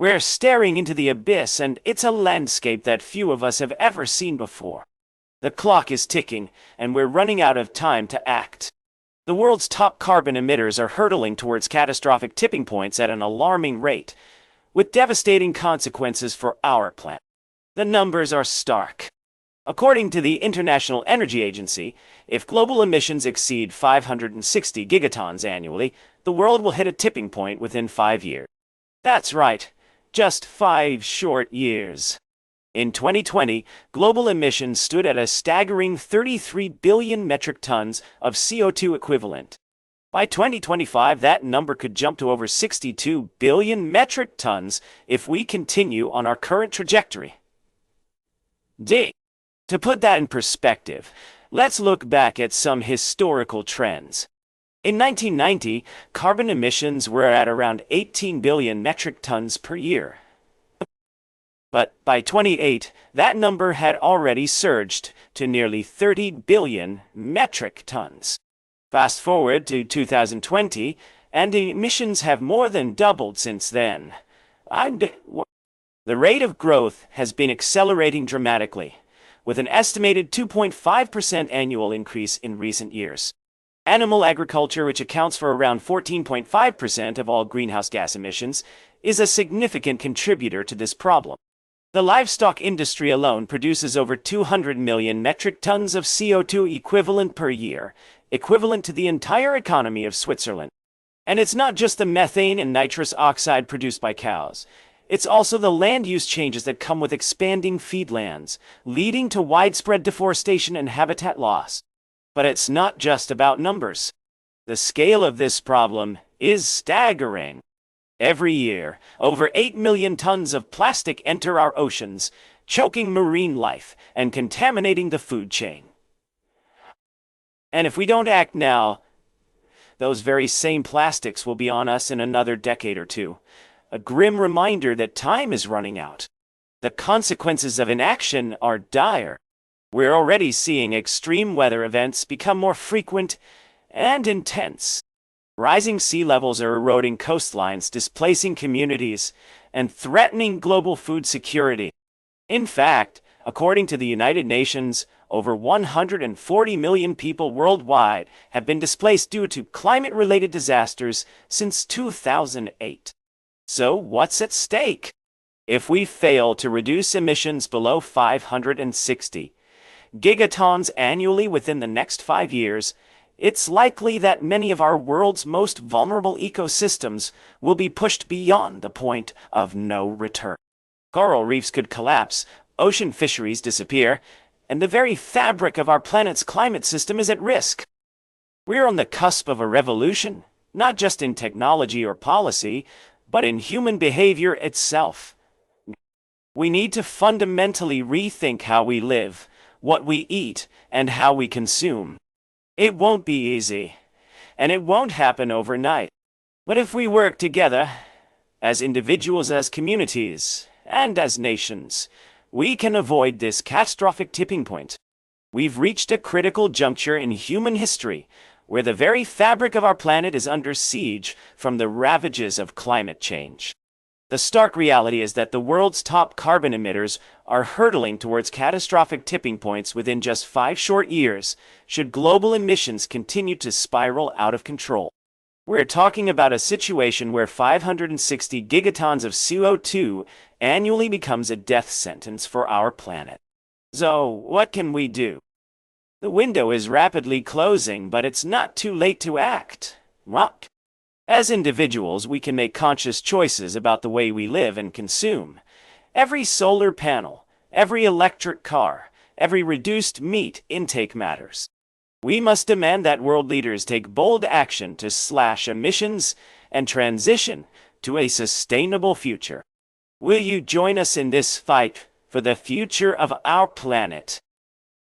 We're staring into the abyss, and it's a landscape that few of us have ever seen before. The clock is ticking, and we're running out of time to act. The world's top carbon emitters are hurtling towards catastrophic tipping points at an alarming rate, with devastating consequences for our planet. The numbers are stark. According to the International Energy Agency, if global emissions exceed 560 gigatons annually, the world will hit a tipping point within 5 years. That's right, just 5 short years. In 2020, global emissions stood at a staggering 33 billion metric tons of CO2 equivalent. By 2025, that number could jump to over 62 billion metric tons if we continue on our current trajectory. To put that in perspective, let's look back at some historical trends. In 1990, carbon emissions were at around 18 billion metric tons per year. But by 2008, that number had already surged to nearly 30 billion metric tons. Fast forward to 2020, and emissions have more than doubled since then. The rate of growth has been accelerating dramatically, with an estimated 2.5% annual increase in recent years. Animal agriculture, which accounts for around 14.5% of all greenhouse gas emissions, is a significant contributor to this problem. The livestock industry alone produces over 200 million metric tons of CO2 equivalent per year, equivalent to the entire economy of Switzerland. And it's not just the methane and nitrous oxide produced by cows. It's also the land use changes that come with expanding feedlands, leading to widespread deforestation and habitat loss. But it's not just about numbers. The scale of this problem is staggering. Every year, over 8 million tons of plastic enter our oceans, choking marine life and contaminating the food chain. And if we don't act now, those very same plastics will be on us in another decade or two. A grim reminder that time is running out. The consequences of inaction are dire. We're already seeing extreme weather events become more frequent and intense. Rising sea levels are eroding coastlines, displacing communities, and threatening global food security. In fact, according to the United Nations, over 140 million people worldwide have been displaced due to climate-related disasters since 2008. So what's at stake? If we fail to reduce emissions below 560 gigatons annually within the next 5 years, it's likely that many of our world's most vulnerable ecosystems will be pushed beyond the point of no return. Coral reefs could collapse, ocean fisheries disappear, and the very fabric of our planet's climate system is at risk. We're on the cusp of a revolution, not just in technology or policy, but in human behavior itself. We need to fundamentally rethink how we live, what we eat, and how we consume. It won't be easy, and it won't happen overnight. But if we work together, as individuals, as communities, and as nations, we can avoid this catastrophic tipping point. We've reached a critical juncture in human history, where the very fabric of our planet is under siege from the ravages of climate change. The stark reality is that the world's top carbon emitters are hurtling towards catastrophic tipping points within just 5 short years, should global emissions continue to spiral out of control. We're talking about a situation where 560 gigatons of CO2 annually becomes a death sentence for our planet. So, what can we do? The window is rapidly closing, but it's not too late to act. As individuals, we can make conscious choices about the way we live and consume. Every solar panel, every electric car, every reduced meat intake matters. We must demand that world leaders take bold action to slash emissions and transition to a sustainable future. Will you join us in this fight for the future of our planet?